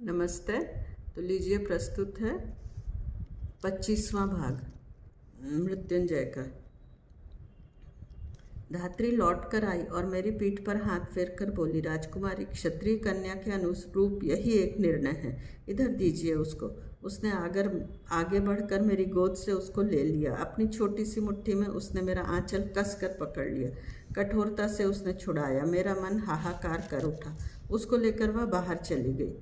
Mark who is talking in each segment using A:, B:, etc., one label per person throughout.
A: नमस्ते। तो लीजिए, प्रस्तुत है 25वां भाग मृत्युंजय का। धात्री लौट कर आई और मेरी पीठ पर हाथ फेर कर बोली, राजकुमारी, क्षत्रिय कन्या के अनुरूप यही एक निर्णय है। इधर दीजिए उसको। उसने आगे बढ़कर मेरी गोद से उसको ले लिया। अपनी छोटी सी मुट्ठी में उसने मेरा आंचल कस कर पकड़ लिया। कठोरता से उसने छुड़ाया। मेरा मन हाहाकार कर उठा। उसको लेकर वह बाहर चली गई।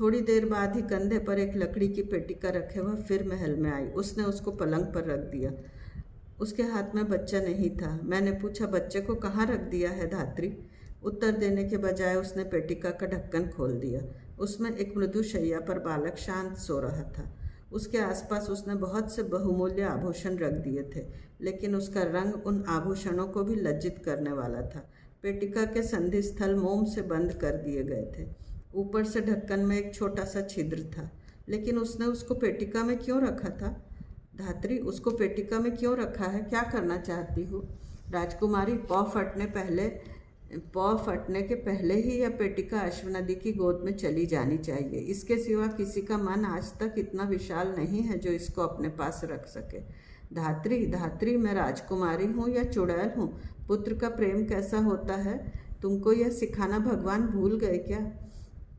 A: थोड़ी देर बाद ही कंधे पर एक लकड़ी की पेटिका रखे वह फिर महल में आई। उसने उसको पलंग पर रख दिया। उसके हाथ में बच्चा नहीं था। मैंने पूछा, बच्चे को कहाँ रख दिया है धात्री? उत्तर देने के बजाय उसने पेटिका का ढक्कन खोल दिया। उसमें एक मृदु शैया पर बालक शांत सो रहा था। उसके आसपास उसने बहुत से बहुमूल्य आभूषण रख दिए थे, लेकिन उसका रंग उन आभूषणों को भी लज्जित करने वाला था। पेटिका के संधि स्थल मोम से बंद कर दिए गए थे। ऊपर से ढक्कन में एक छोटा सा छिद्र था, लेकिन उसने उसको पेटिका में क्यों रखा था? धात्री, उसको पेटिका में क्यों रखा है? क्या करना चाहती हो? राजकुमारी, पौ फटने के पहले ही यह पेटिका अश्वनदी की गोद में चली जानी चाहिए। इसके सिवा किसी का मन आज तक इतना विशाल नहीं है जो इसको अपने पास रख सके। धात्री, मैं राजकुमारी हूँ या चुड़ैल हूँ? पुत्र का प्रेम कैसा होता है, तुमको यह सिखाना भगवान भूल गए क्या?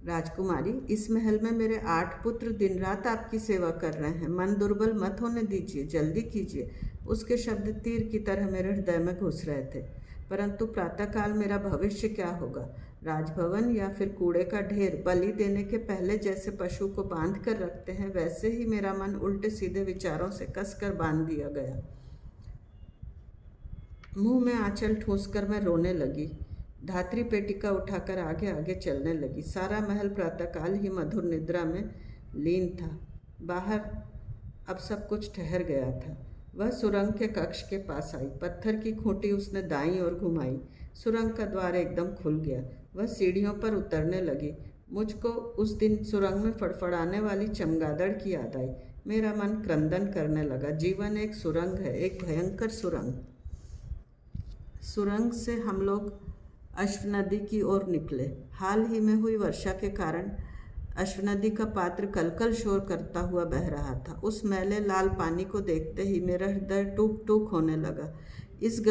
A: राजकुमारी, इस महल में मेरे 8 पुत्र दिन रात आपकी सेवा कर रहे हैं। मन दुर्बल मत होने दीजिए, जल्दी कीजिए। उसके शब्द तीर की तरह मेरे हृदय में घुस रहे थे। परंतु प्रातःकाल मेरा भविष्य क्या होगा? राजभवन या फिर कूड़े का ढेर? बलि देने के पहले जैसे पशु को बांध कर रखते हैं, वैसे ही मेरा मन उल्टे सीधे विचारों से कसकर बांध दिया गया। मुंह में आंचल ठूंसकर मैं रोने लगी। धात्री पेटिका उठाकर आगे आगे चलने लगी। सारा महल प्रातःकाल ही मधुर निद्रा में लीन था। बाहर अब सब कुछ ठहर गया था। वह सुरंग के कक्ष के पास आई। पत्थर की खूंटी उसने दाईं ओर घुमाई। सुरंग का द्वार एकदम खुल गया। वह सीढ़ियों पर उतरने लगी। मुझको उस दिन सुरंग में फड़फड़ाने वाली चमगादड़ की याद आई। मेरा मन क्रंदन करने लगा। जीवन एक सुरंग है, एक भयंकर सुरंग। सुरंग से हम लोग अश्वनदी की ओर निकले। हाल ही में हुई वर्षा के कारण अश्वनदी का पात्र कलकल शोर करता हुआ बह रहा था। उस मैले लाल पानी को देखते ही मेरा हृदय टूक टूक होने लगा। इन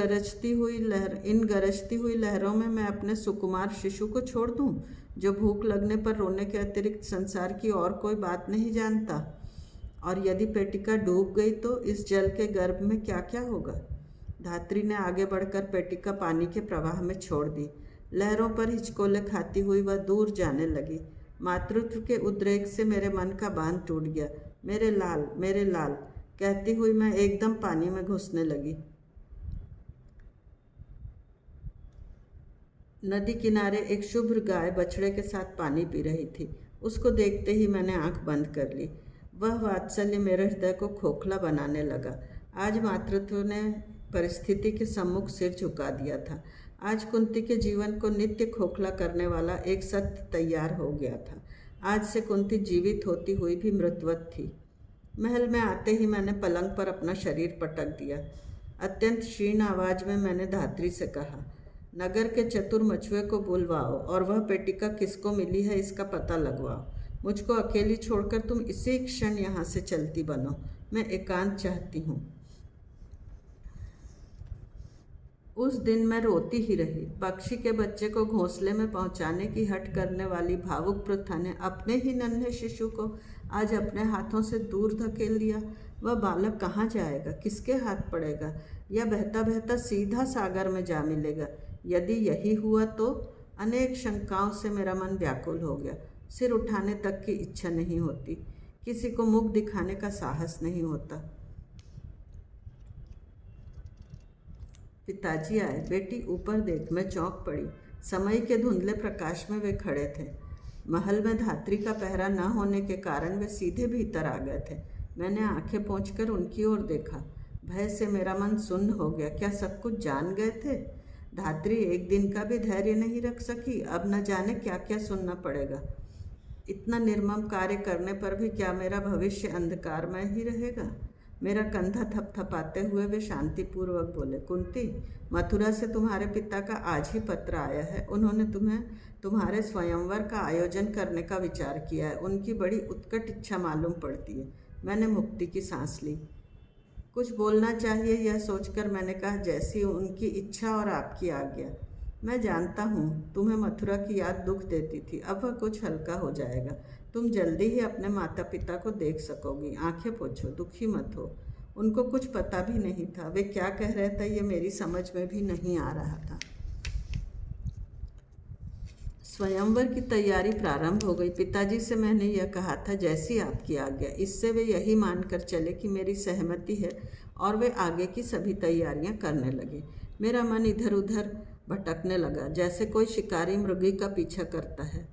A: गरजती हुई लहरों में मैं अपने सुकुमार शिशु को छोड़ दूं, जो भूख लगने पर रोने के अतिरिक्त संसार की और कोई बात नहीं जानता। और यदि पेटिका डूब गई तो इस जल के गर्भ में क्या क्या होगा? धात्री ने आगे बढ़कर पेटिका पानी के प्रवाह में छोड़ दी। लहरों पर हिचकोले खाती हुई वह दूर जाने लगी। मातृत्व के उद्रेक से मेरे मन का बांध टूट गया। मेरे लाल कहती हुई मैं एकदम पानी में घुसने लगी। नदी किनारे एक शुभ्र गाय बछड़े के साथ पानी पी रही थी। उसको देखते ही मैंने आंख बंद कर ली। वह वात्सल्य मेरे हृदय को खोखला बनाने लगा। आज मातृत्व ने परिस्थिति के सम्मुख सिर झुका दिया था। आज कुंती के जीवन को नित्य खोखला करने वाला एक सत्य तैयार हो गया था। आज से कुंती जीवित होती हुई भी मृतवत थी। महल में आते ही मैंने पलंग पर अपना शरीर पटक दिया। अत्यंत क्षीण आवाज में मैंने धात्री से कहा, नगर के चतुर मछुए को बुलवाओ और वह पेटिका किसको मिली है इसका पता लगवाओ। मुझको अकेली छोड़कर तुम इसी क्षण यहाँ से चलती बनो। मैं एकांत चाहती हूँ। उस दिन मैं रोती ही रही। पक्षी के बच्चे को घोंसले में पहुंचाने की हट करने वाली भावुक प्रथा ने अपने ही नन्हे शिशु को आज अपने हाथों से दूर धकेल दिया। वह बालक कहाँ जाएगा, किसके हाथ पड़ेगा, या बहता बहता सीधा सागर में जा मिलेगा? यदि यही हुआ तो अनेक शंकाओं से मेरा मन व्याकुल हो गया। सिर उठाने तक की इच्छा नहीं होती, किसी को मुख दिखाने का साहस नहीं होता। पिताजी आए। बेटी ऊपर देख। मैं चौंक पड़ी। समय के धुंधले प्रकाश में वे खड़े थे। महल में धात्री का पहरा न होने के कारण वे सीधे भीतर आ गए थे। मैंने आंखें पोंछकर उनकी ओर देखा। भय से मेरा मन सुन्न हो गया। क्या सब कुछ जान गए थे? धात्री एक दिन का भी धैर्य नहीं रख सकी। अब न जाने क्या क्या सुनना पड़ेगा। इतना निर्मम कार्य करने पर भी क्या मेरा भविष्य अंधकारमय ही रहेगा? मेरा कंधा थपथपाते हुए वे शांतिपूर्वक बोले, कुंती, मथुरा से तुम्हारे पिता का आज ही पत्र आया है। उन्होंने तुम्हें तुम्हारे स्वयंवर का आयोजन करने का विचार किया है। उनकी बड़ी उत्कट इच्छा मालूम पड़ती है। मैंने मुक्ति की सांस ली। कुछ बोलना चाहिए यह सोचकर मैंने कहा, जैसी उनकी इच्छा और आपकी आज्ञा। मैं जानता हूँ तुम्हें मथुरा की याद दुख देती थी, अब वह कुछ हल्का हो जाएगा। तुम जल्दी ही अपने माता पिता को देख सकोगी। आंखें पोंछो, दुखी मत हो। उनको कुछ पता भी नहीं था। वे क्या कह रहे थे ये मेरी समझ में भी नहीं आ रहा था। स्वयंवर की तैयारी प्रारंभ हो गई। पिताजी से मैंने यह कहा था, जैसी आपकी आज्ञा। इससे वे यही मानकर चले कि मेरी सहमति है और वे आगे की सभी तैयारियां करने लगे। मेरा मन इधर उधर भटकने लगा, जैसे कोई शिकारी मृगी का पीछा करता है।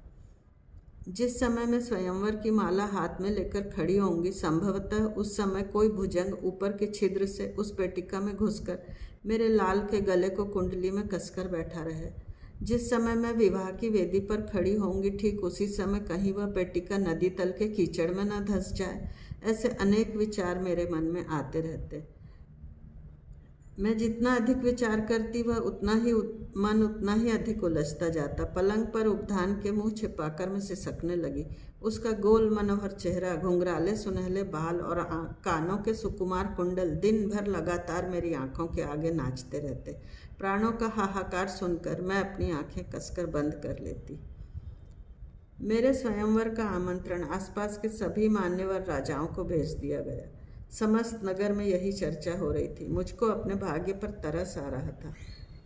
A: जिस समय मैं स्वयंवर की माला हाथ में लेकर खड़ी होंगी, संभवतः उस समय कोई भुजंग ऊपर के छिद्र से उस पेटिका में घुसकर मेरे लाल के गले को कुंडली में कसकर बैठा रहे। जिस समय मैं विवाह की वेदी पर खड़ी होंगी, ठीक उसी समय कहीं वह पेटिका नदी तल के कीचड़ में न धंस जाए। ऐसे अनेक विचार मेरे मन में आते रहते। मैं जितना अधिक विचार करती वह मन उतना ही अधिक उलझता जाता। पलंग पर उपधान के मुंह छिपाकर मैं सिसकने लगी। उसका गोल मनोहर चेहरा, घुंघराले सुनहले बाल और कानों के सुकुमार कुंडल दिन भर लगातार मेरी आंखों के आगे नाचते रहते। प्राणों का हाहाकार सुनकर मैं अपनी आंखें कसकर बंद कर लेती। मेरे स्वयंवर का आमंत्रण आसपास के सभी मान्यवर राजाओं को भेज दिया गया। समस्त नगर में यही चर्चा हो रही थी। मुझको अपने भाग्य पर तरस आ रहा था।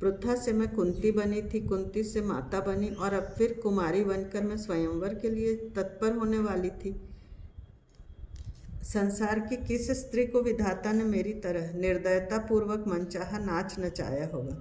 A: पृथा से मैं कुंती बनी थी, कुंती से माता बनी और अब फिर कुमारी बनकर मैं स्वयंवर के लिए तत्पर होने वाली थी। संसार की किस स्त्री को विधाता ने मेरी तरह निर्दयतापूर्वक मनचाहा नाच नचाया होगा।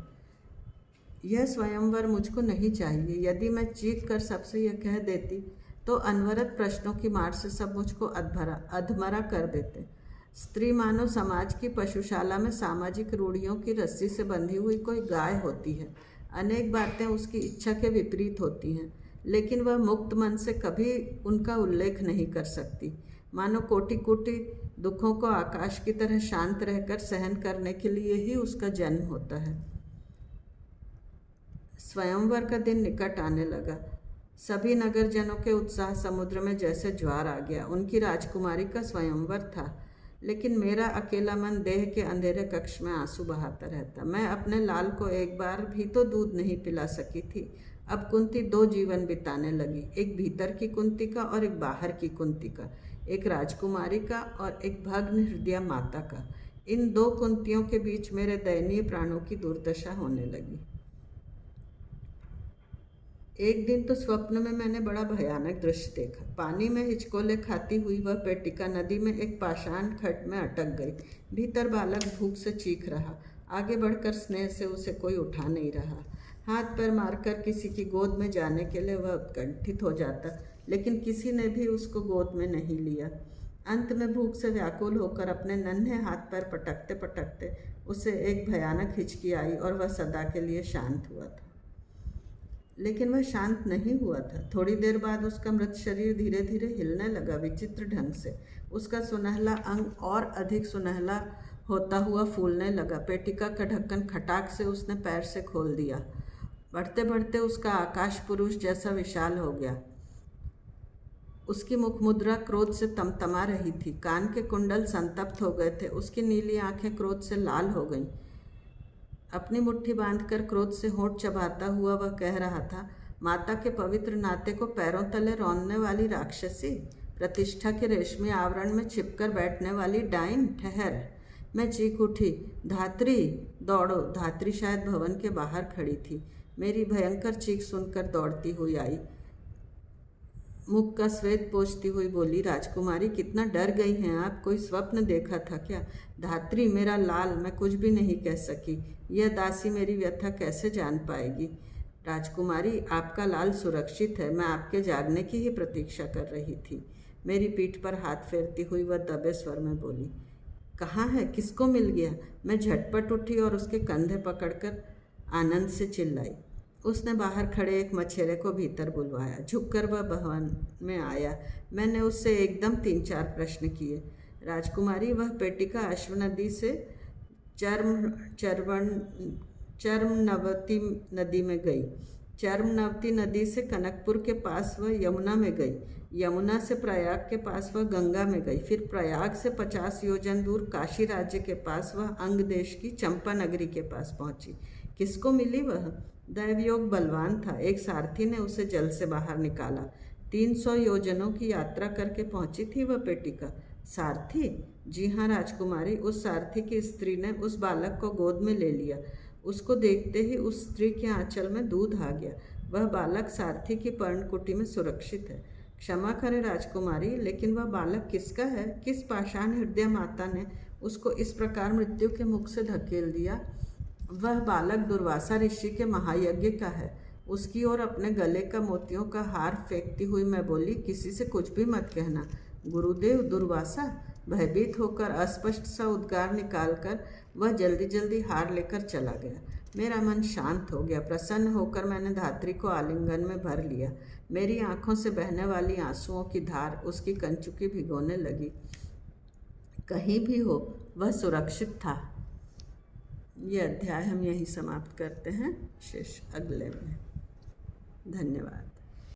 A: यह स्वयंवर मुझको नहीं चाहिए। यदि मैं चीख कर सबसे यह कह देती तो अनवरत प्रश्नों की मार से सब मुझको अधमरा कर देते। स्त्री मानो समाज की पशुशाला में सामाजिक रूढ़ियों की रस्सी से बंधी हुई कोई गाय होती है। अनेक बातें उसकी इच्छा के विपरीत होती हैं, लेकिन वह मुक्त मन से कभी उनका उल्लेख नहीं कर सकती। मानो कोटि कोटि दुखों को आकाश की तरह शांत रहकर सहन करने के लिए ही उसका जन्म होता है। स्वयंवर का दिन निकट आने लगा। सभी नगरजनों के उत्साह समुद्र में जैसे ज्वार आ गया। उनकी राजकुमारी का स्वयंवर था, लेकिन मेरा अकेला मन देह के अंधेरे कक्ष में आंसू बहाता रहता। मैं अपने लाल को एक बार भी तो दूध नहीं पिला सकी थी। अब कुंती दो जीवन बिताने लगी, एक भीतर की कुंती का और एक बाहर की कुंती का, एक राजकुमारी का और एक भग्न हृदय माता का। इन दो कुंतियों के बीच मेरे दयनीय प्राणों की दुर्दशा होने लगी। एक दिन तो स्वप्न में मैंने बड़ा भयानक दृश्य देखा। पानी में हिचकोले खाती हुई वह पेटिका नदी में एक पाषाण खड्ड में अटक गई। भीतर बालक भूख से चीख रहा। आगे बढ़कर स्नेह से उसे कोई उठा नहीं रहा। हाथ पैर मारकर किसी की गोद में जाने के लिए वह उत्कंठित हो जाता, लेकिन किसी ने भी उसको गोद में नहीं लिया। अंत में भूख से व्याकुल होकर अपने नन्हे हाथ पैर पटकते पटकते उसे एक भयानक हिचकी आई और वह सदा के लिए शांत हुआ था। लेकिन वह शांत नहीं हुआ था। थोड़ी देर बाद उसका मृत शरीर धीरे धीरे हिलने लगा, विचित्र ढंग से। उसका सुनहला अंग और अधिक सुनहला होता हुआ फूलने लगा। पेटिका का ढक्कन खटाक से उसने पैर से खोल दिया। बढ़ते बढ़ते उसका आकाश पुरुष जैसा विशाल हो गया। उसकी मुखमुद्रा क्रोध से तमतमा रही थी। कान के कुंडल संतप्त हो गए थे। उसकी नीली आंखें क्रोध से लाल हो गईं। अपनी मुट्ठी बांधकर क्रोध से होंठ चबाता हुआ वह कह रहा था, माता के पवित्र नाते को पैरों तले रौंदने वाली राक्षसी, प्रतिष्ठा के रेशमी आवरण में छिपकर बैठने वाली डाइन, ठहर। मैं चीख उठी, धात्री! दौड़ो! धात्री शायद भवन के बाहर खड़ी थी। मेरी भयंकर चीख सुनकर दौड़ती हुई आई। मुख का स्वेद पोंछती हुई बोली, राजकुमारी कितना डर गई हैं आप? कोई स्वप्न देखा था क्या? धात्री, मेरा लाल! मैं कुछ भी नहीं कह सकी। यह दासी मेरी व्यथा कैसे जान पाएगी? राजकुमारी, आपका लाल सुरक्षित है। मैं आपके जागने की ही प्रतीक्षा कर रही थी। मेरी पीठ पर हाथ फेरती हुई वह दबे स्वर में बोली, कहाँ है? किसको मिल गया? मैं झटपट उठी और उसके कंधे पकड़कर आनंद से चिल्लाई। उसने बाहर खड़े एक मछेरे को भीतर बुलवाया। झुककर वह भवन में आया। मैंने उससे एकदम 3-4 प्रश्न किए। राजकुमारी, वह पेटिका अश्वनदी से चर्मनवती नदी में गई। चर्मनवती नदी से कनकपुर के पास वह यमुना में गई। यमुना से प्रयाग के पास वह गंगा में गई। फिर प्रयाग से 50 योजन दूर काशी राज्य के पास वह अंग देश की चंपा नगरी के पास पहुंची। किसको मिली वह? दैवयोग बलवान था। एक सारथी ने उसे जल से बाहर निकाला। 300 योजनों की यात्रा करके पहुंची थी वह पेटिका। सारथी? जी हाँ राजकुमारी, उस सारथी की स्त्री ने उस बालक को गोद में ले लिया। उसको देखते ही उस स्त्री के आंचल में दूध आ गया। वह बालक सारथी की पर्णकुटी में सुरक्षित है। क्षमा करें राजकुमारी, लेकिन वह बालक किसका है? किस पाषाण हृदय माता ने उसको इस प्रकार मृत्यु के मुख से धकेल दिया? वह बालक दुर्वासा ऋषि के महायज्ञ का है। उसकी ओर अपने गले का मोतियों का हार फेंकती हुई मैं बोली, किसी से कुछ भी मत कहना। गुरुदेव, दुर्वासा? भयभीत होकर अस्पष्ट सा उद्गार निकालकर वह जल्दी जल्दी हार लेकर चला गया। मेरा मन शांत हो गया। प्रसन्न होकर मैंने धात्री को आलिंगन में भर लिया। मेरी आंखों से बहने वाली आंसुओं की धार उसकी कंचुकी भिगोने लगी। कहीं भी हो, वह सुरक्षित था। यह अध्याय हम यहीं समाप्त करते हैं। शेष अगले में। धन्यवाद।